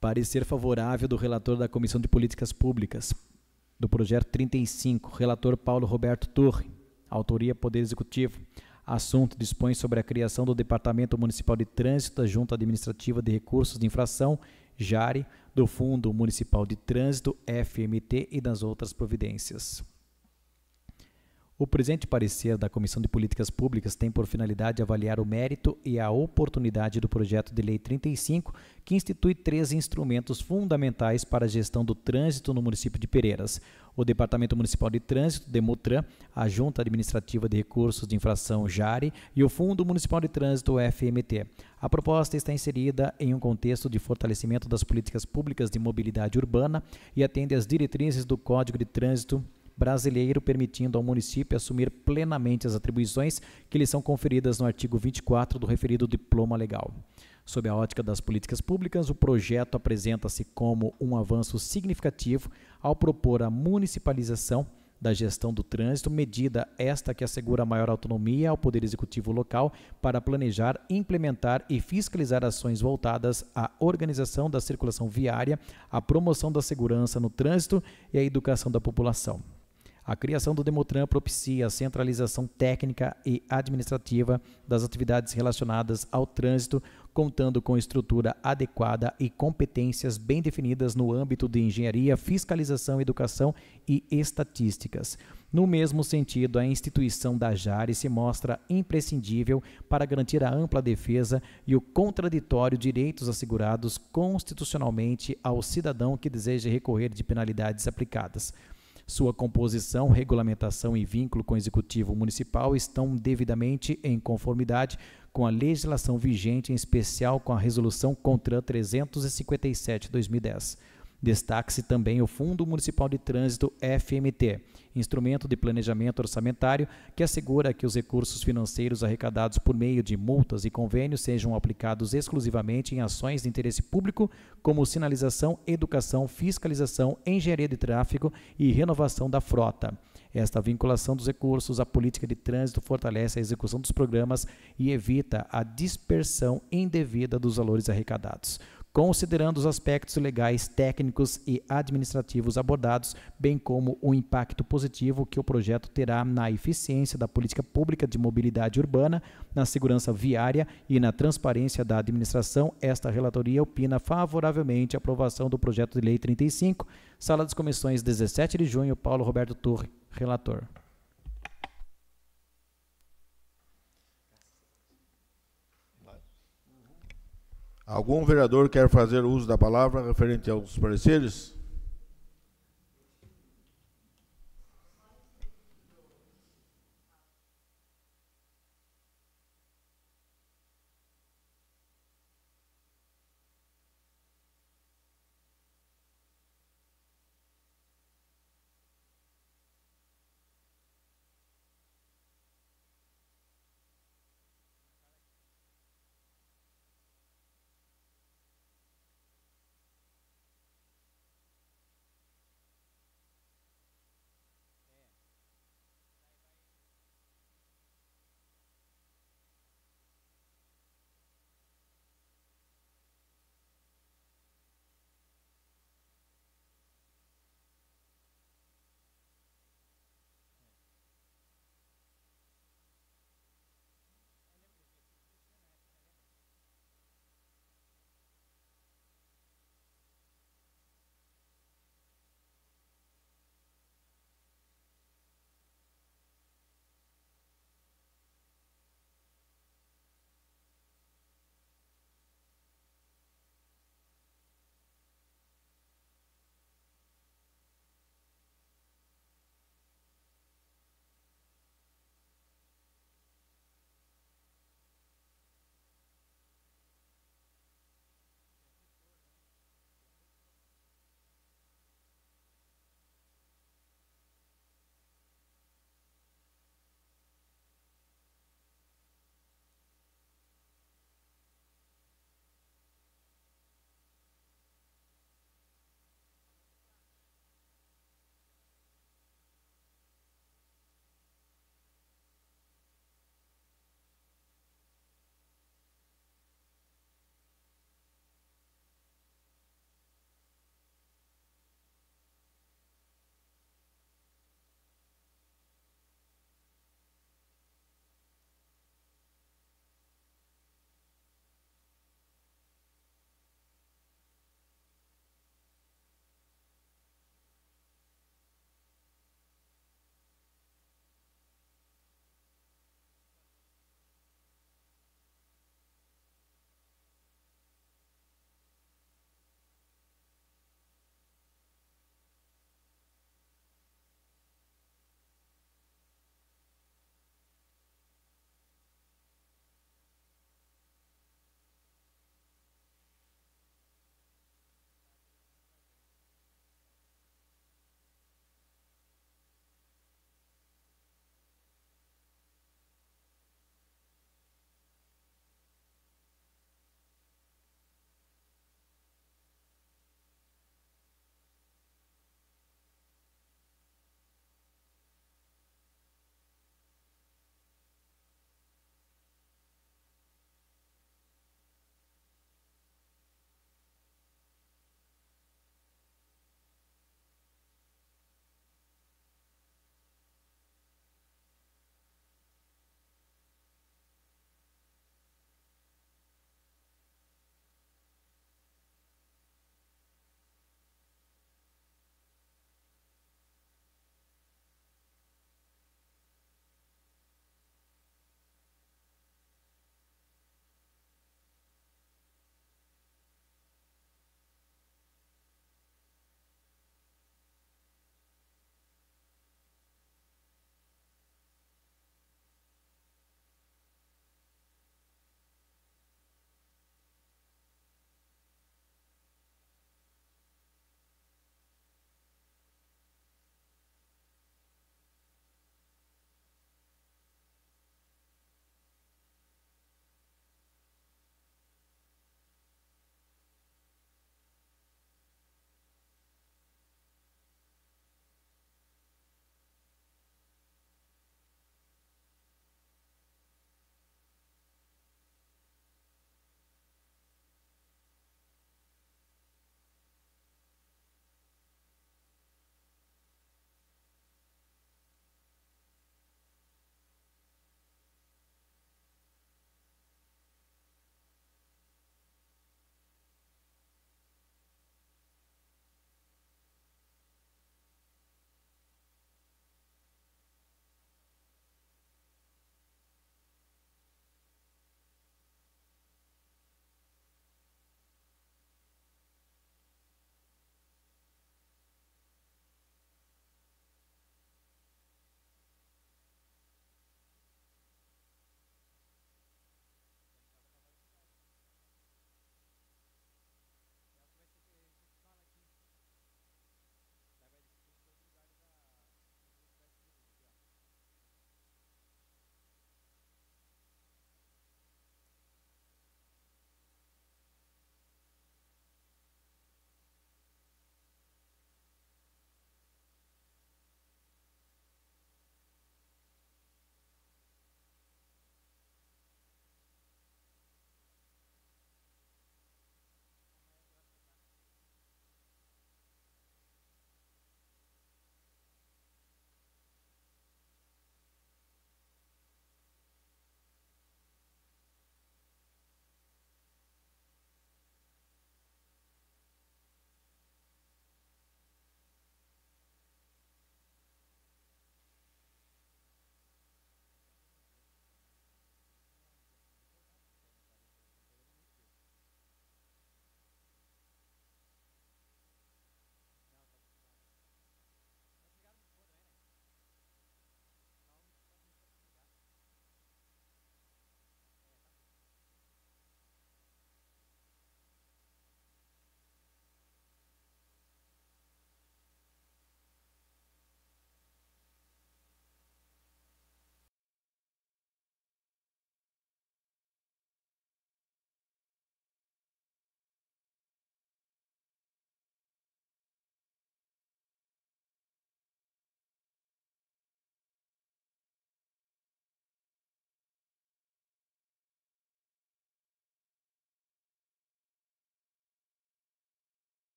Parecer favorável do relator da Comissão de Políticas Públicas, do projeto 35, relator Paulo Roberto Torre, autoria Poder Executivo. Assunto dispõe sobre a criação do Departamento Municipal de Trânsito, da Junta Administrativa de Recursos de Infração, JARE, do Fundo Municipal de Trânsito, FMT e das outras providências. O presente parecer da Comissão de Políticas Públicas tem por finalidade avaliar o mérito e a oportunidade do projeto de lei 35, que institui 3 instrumentos fundamentais para a gestão do trânsito no município de Pereiras: o Departamento Municipal de Trânsito, DEMOTRAN, a Junta Administrativa de Recursos de Infração, JARE, e o Fundo Municipal de Trânsito, FMT. A proposta está inserida em um contexto de fortalecimento das políticas públicas de mobilidade urbana e atende às diretrizes do Código de Trânsito brasileiro, permitindo ao município assumir plenamente as atribuições que lhe são conferidas no artigo 24 do referido diploma legal. Sob a ótica das políticas públicas, o projeto apresenta-se como um avanço significativo ao propor a municipalização da gestão do trânsito, medida esta que assegura maior autonomia ao Poder Executivo local para planejar, implementar e fiscalizar ações voltadas à organização da circulação viária, à promoção da segurança no trânsito e à educação da população. A criação do Demotran propicia a centralização técnica e administrativa das atividades relacionadas ao trânsito, contando com estrutura adequada e competências bem definidas no âmbito de engenharia, fiscalização, educação e estatísticas. No mesmo sentido, a instituição da JARE se mostra imprescindível para garantir a ampla defesa e o contraditório direitos assegurados constitucionalmente ao cidadão que deseja recorrer de penalidades aplicadas. Sua composição, regulamentação e vínculo com o Executivo Municipal estão devidamente em conformidade com a legislação vigente, em especial com a Resolução CONTRAN 357/2010. Destaque-se também o Fundo Municipal de Trânsito FMT, instrumento de planejamento orçamentário que assegura que os recursos financeiros arrecadados por meio de multas e convênios sejam aplicados exclusivamente em ações de interesse público, como sinalização, educação, fiscalização, engenharia de tráfego e renovação da frota. Esta vinculação dos recursos à política de trânsito fortalece a execução dos programas e evita a dispersão indevida dos valores arrecadados. Considerando os aspectos legais, técnicos e administrativos abordados, bem como o impacto positivo que o projeto terá na eficiência da política pública de mobilidade urbana, na segurança viária e na transparência da administração, esta relatoria opina favoravelmente a aprovação do projeto de lei 35, Sala das Comissões, 17 de junho, Paulo Roberto Torre, relator. Algum vereador quer fazer uso da palavra referente aos pareceres?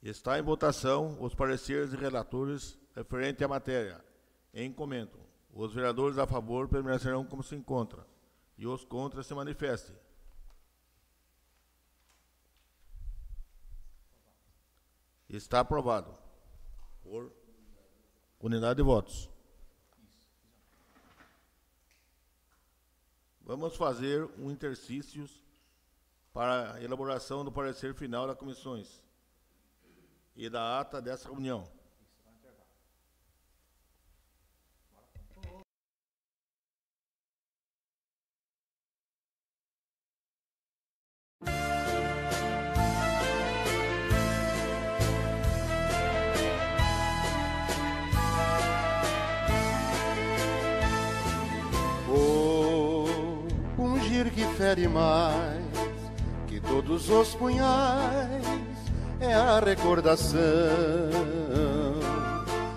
Está em votação os pareceres de relatores referente à matéria. Em comento. Os vereadores a favor permanecerão como se encontra e os contra se manifestem. Está aprovado por unidade de votos. Vamos fazer um exercício para a elaboração do parecer final das comissões e da ata dessa reunião. Que fere mais que todos os punhais é a recordação,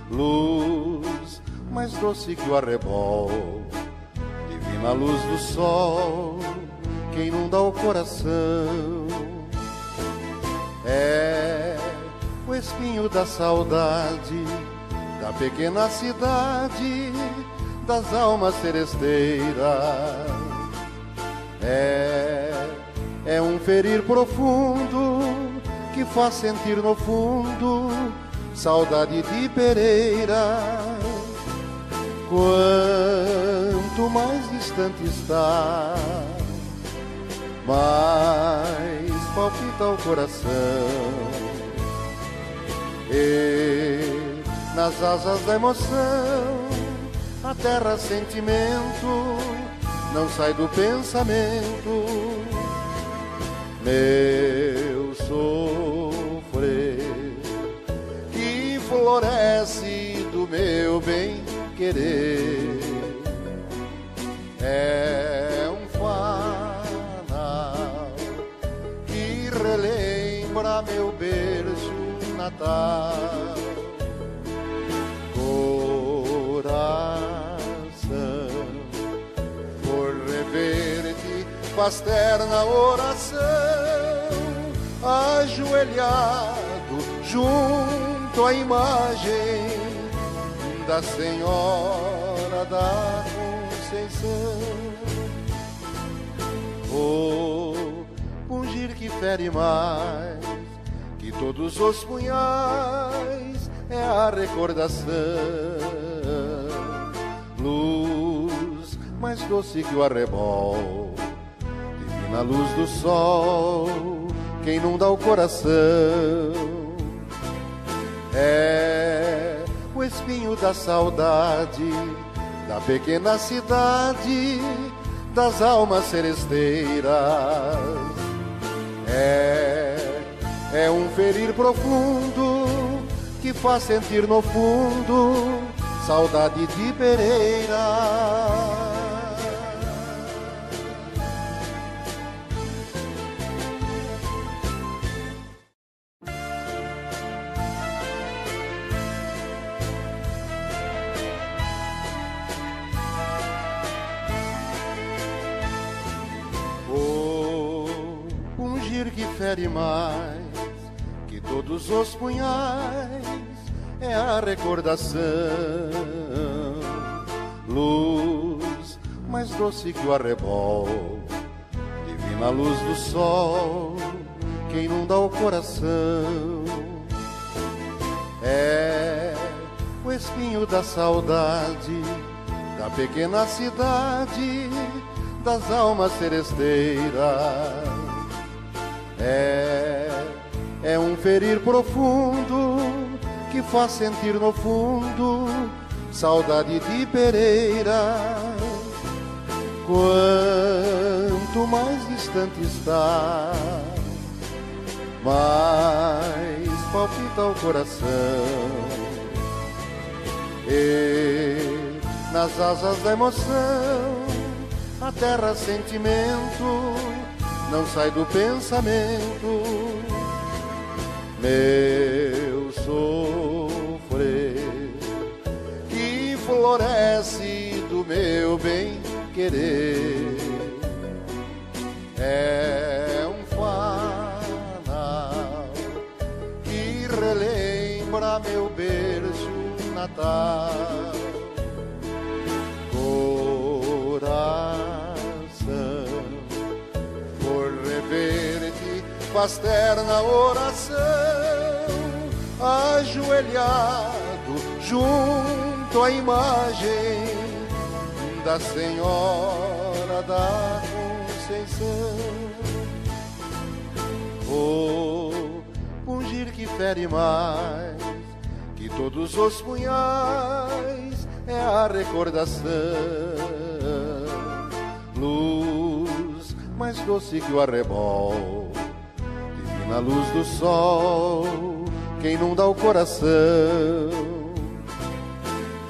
luz mais doce que o arrebol, divina luz do sol que inunda o coração. É o espinho da saudade da pequena cidade das almas seresteiras. É um ferir profundo que faz sentir no fundo saudade de Pereira. Quanto mais distante está, mais palpita o coração. E nas asas da emoção, a terra sentimento não sai do pensamento. Meu sofrer que floresce do meu bem querer é um fanal que relembra meu berço natal. Coração ver-te faz terna oração, ajoelhado junto à imagem da Senhora da Conceição. O pungir que fere mais que todos os punhais é a recordação, luz mais doce que o arrebol, divina luz do sol que inunda o coração. É o espinho da saudade da pequena cidade das almas seresteiras. É um ferir profundo que faz sentir no fundo saudade de Pereira. Que fere mais que todos os punhais é a recordação, luz mais doce que o arrebol, divina luz do sol que inunda o coração. É o espinho da saudade da pequena cidade das almas seresteiras. É um ferir profundo que faz sentir no fundo saudade de Pereira. Quanto mais distante está, mais palpita o coração. E nas asas da emoção, a terra sentimento não sai do pensamento. Meu sofrer que floresce do meu bem querer é um fanal que fora meu berço natal. Coração, por rever-te faz terna oração, ajoelhado junto à imagem da Senhora da Conceição. O pungir que fere mais que todos os punhais é a recordação, luz mais doce que o arrebol, divina luz do sol que inunda o coração.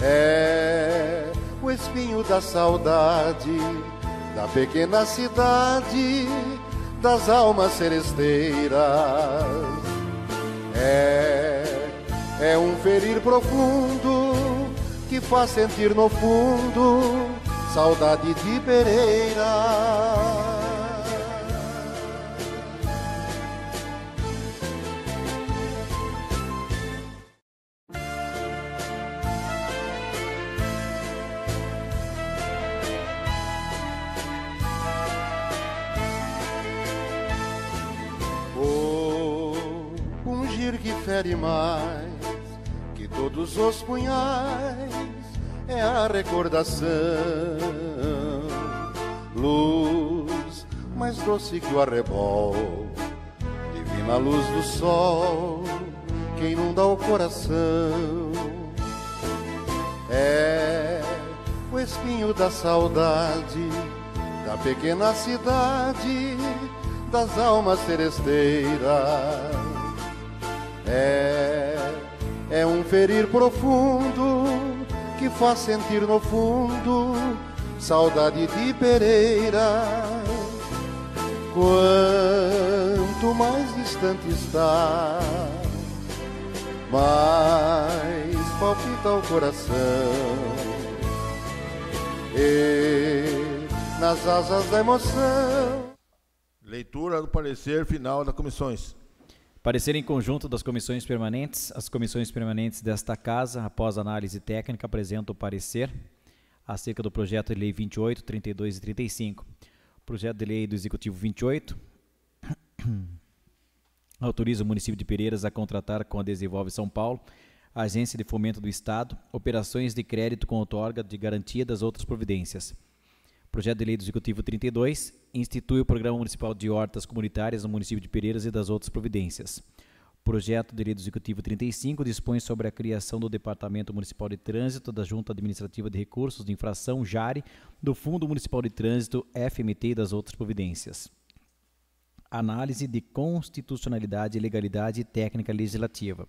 É o espinho da saudade da pequena cidade das almas seresteiras. É um ferir profundo que faz sentir no fundo saudade de Pereira. Que fere mais que todos os punhais é a recordação, luz mais doce que o arrebol, divina luz do sol que inunda o coração. É o espinho da saudade da pequena cidade das almas seresteiras. É um ferir profundo que faz sentir no fundo saudade de Pereira. Quanto mais distante está, mais palpita o coração, e nas asas da emoção. Leitura do parecer final das comissões. Parecer em conjunto das comissões permanentes. As comissões permanentes desta Casa, após análise técnica, apresentam o parecer acerca do projeto de lei 28, 32 e 35. Projeto de lei do Executivo 28 autoriza o município de Pereiras a contratar com a Desenvolve São Paulo, a Agência de Fomento do Estado, operações de crédito com outorga de garantia das outras providências. Projeto de lei do Executivo 32 institui o Programa Municipal de Hortas Comunitárias no município de Pereiras e das outras providências. Projeto de lei do Executivo 35 dispõe sobre a criação do Departamento Municipal de Trânsito, da Junta Administrativa de Recursos de Infração, JARE, do Fundo Municipal de Trânsito, FMT e das outras providências. Análise de constitucionalidade, legalidade e técnica legislativa.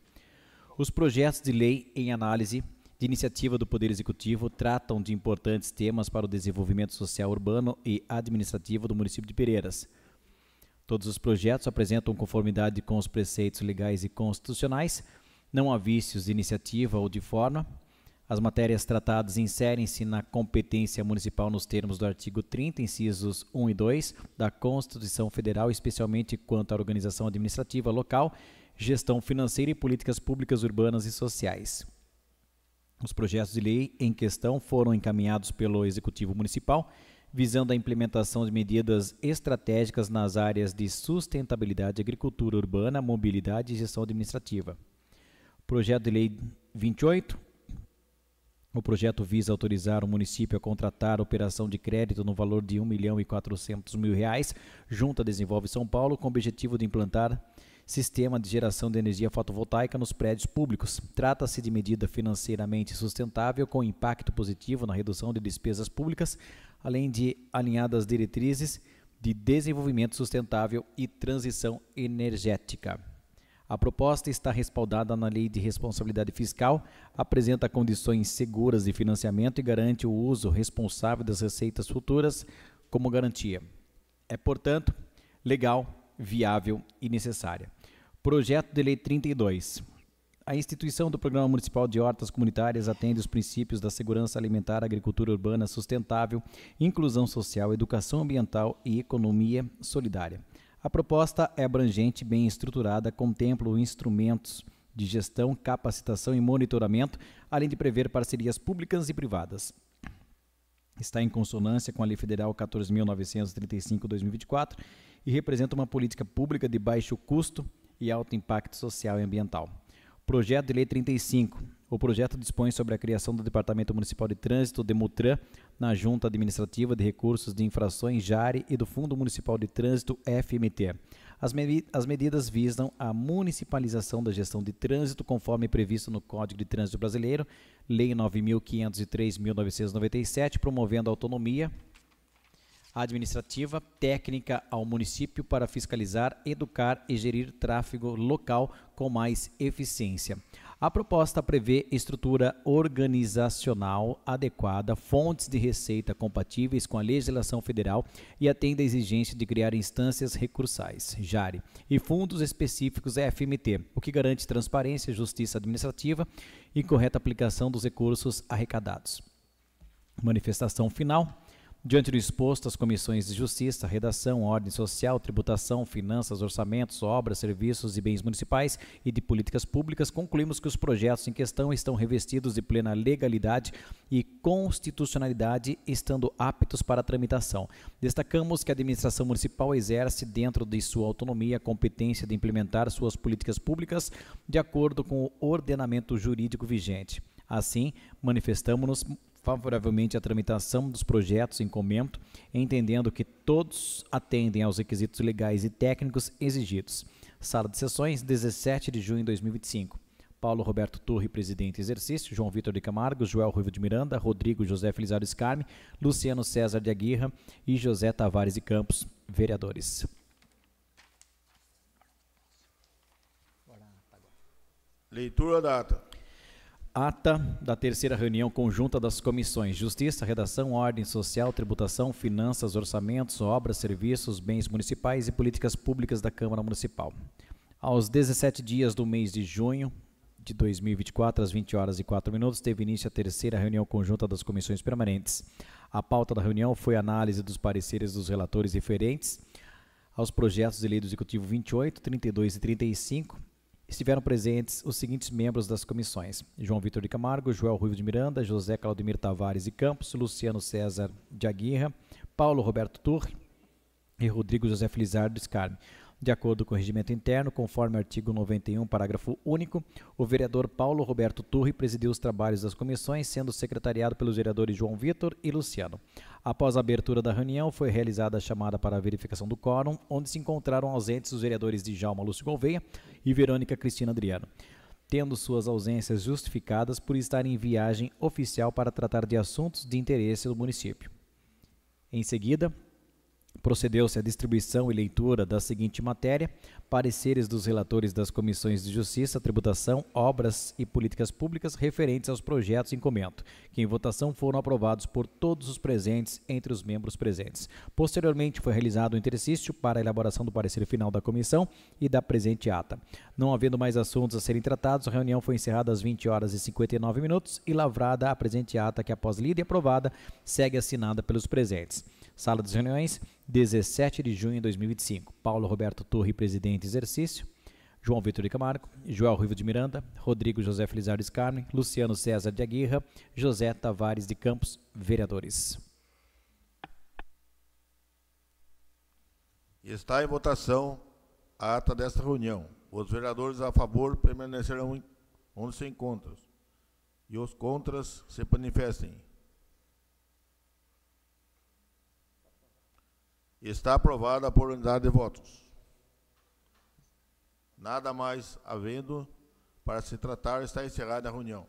Os projetos de lei em análise de iniciativa do Poder Executivo tratam de importantes temas para o desenvolvimento social urbano e administrativo do município de Pereiras. Todos os projetos apresentam conformidade com os preceitos legais e constitucionais, não há vícios de iniciativa ou de forma. As matérias tratadas inserem-se na competência municipal nos termos do artigo 30, incisos 1 e 2 da Constituição Federal, especialmente quanto à organização administrativa local, gestão financeira e políticas públicas urbanas e sociais. Os projetos de lei em questão foram encaminhados pelo Executivo Municipal, visando a implementação de medidas estratégicas nas áreas de sustentabilidade, agricultura urbana, mobilidade e gestão administrativa. Projeto de lei 28. O projeto visa autorizar o município a contratar operação de crédito no valor de R$ 1.400.000 junto à Desenvolve São Paulo, com o objetivo de implantar sistema de geração de energia fotovoltaica nos prédios públicos. Trata-se de medida financeiramente sustentável com impacto positivo na redução de despesas públicas, além de alinhadas diretrizes de desenvolvimento sustentável e transição energética. A proposta está respaldada na Lei de Responsabilidade Fiscal, apresenta condições seguras de financiamento e garante o uso responsável das receitas futuras como garantia. É, portanto, legal, viável e necessária. Projeto de Lei 32. A instituição do Programa Municipal de Hortas Comunitárias atende os princípios da segurança alimentar, agricultura urbana sustentável, inclusão social, educação ambiental e economia solidária. A proposta é abrangente, bem estruturada, contempla instrumentos de gestão, capacitação e monitoramento, além de prever parcerias públicas e privadas. Está em consonância com a Lei Federal 14.935/2024 e representa uma política pública de baixo custo e alto impacto social e ambiental. Projeto de Lei 35. O projeto dispõe sobre a criação do Departamento Municipal de Trânsito, DEMUTRAN, na Junta Administrativa de Recursos de Infrações, JARE, e do Fundo Municipal de Trânsito, FMT. As medidas visam a municipalização da gestão de trânsito, conforme previsto no Código de Trânsito Brasileiro, Lei 9.503/1997, promovendo a autonomia administrativa técnica ao município para fiscalizar, educar e gerir tráfego local com mais eficiência. A proposta prevê estrutura organizacional adequada, fontes de receita compatíveis com a legislação federal e atende à exigência de criar instâncias recursais, JARE, e fundos específicos FMT, o que garante transparência, justiça administrativa e correta aplicação dos recursos arrecadados. Manifestação final. Diante do exposto, as comissões de Justiça, Redação, Ordem Social, Tributação, Finanças, Orçamentos, Obras, Serviços e Bens Municipais e de Políticas Públicas, concluímos que os projetos em questão estão revestidos de plena legalidade e constitucionalidade, estando aptos para tramitação. Destacamos que a administração municipal exerce, dentro de sua autonomia, a competência de implementar suas políticas públicas de acordo com o ordenamento jurídico vigente. Assim, manifestamos-nos favoravelmente à tramitação dos projetos em comento, entendendo que todos atendem aos requisitos legais e técnicos exigidos. Sala de Sessões, 17 de junho de 2025. Paulo Roberto Turri, presidente em exercício, João Vitor de Camargo, Joel Ruivo de Miranda, Rodrigo José Felizardo Scarme, Luciano César de Aguirra e José Tavares de Campos, vereadores. Leitura da ata. Ata da terceira reunião conjunta das comissões Justiça, Redação, Ordem Social, Tributação, Finanças, Orçamentos, Obras, Serviços, Bens Municipais e Políticas Públicas da Câmara Municipal. Aos 17 dias do mês de junho de 2024, às 20h04, teve início a terceira reunião conjunta das comissões permanentes. A pauta da reunião foi a análise dos pareceres dos relatores referentes aos projetos de lei do Executivo 28, 32 e 35, estiveram presentes os seguintes membros das comissões: João Vitor de Camargo, Joel Ruivo de Miranda, José Claudemir Tavares de Campos, Luciano César de Aguirra, Paulo Roberto Turri e Rodrigo José Felizardo Scarme. De acordo com o regimento interno, conforme o artigo 91, parágrafo único, o vereador Paulo Roberto Turri presidiu os trabalhos das comissões, sendo secretariado pelos vereadores João Vitor e Luciano. Após a abertura da reunião, foi realizada a chamada para a verificação do quórum, onde se encontraram ausentes os vereadores Djalma Lúcio Gouveia e Verônica Cristina Adriano, tendo suas ausências justificadas por estar em viagem oficial para tratar de assuntos de interesse do município. Em seguida, procedeu-se à distribuição e leitura da seguinte matéria: pareceres dos relatores das comissões de Justiça, Tributação, Obras e Políticas Públicas referentes aos projetos em comento, que em votação foram aprovados por todos os presentes entre os membros presentes. Posteriormente, foi realizado um interstício para a elaboração do parecer final da comissão e da presente ata. Não havendo mais assuntos a serem tratados, a reunião foi encerrada às 20h59 e lavrada a presente ata, que após lida e aprovada, segue assinada pelos presentes. Sala das reuniões, 17 de junho de 2025. Paulo Roberto Turri, presidente em exercício. João Vitor de Camargo, Joel Ruivo de Miranda, Rodrigo José Felizardo Scarme, Luciano César de Aguirra, José Tavares de Campos, vereadores. Está em votação a ata desta reunião. Os vereadores a favor permanecerão onde se encontram e os contras se manifestem. Está aprovada por unidade de votos. Nada mais havendo para se tratar, está encerrada a reunião.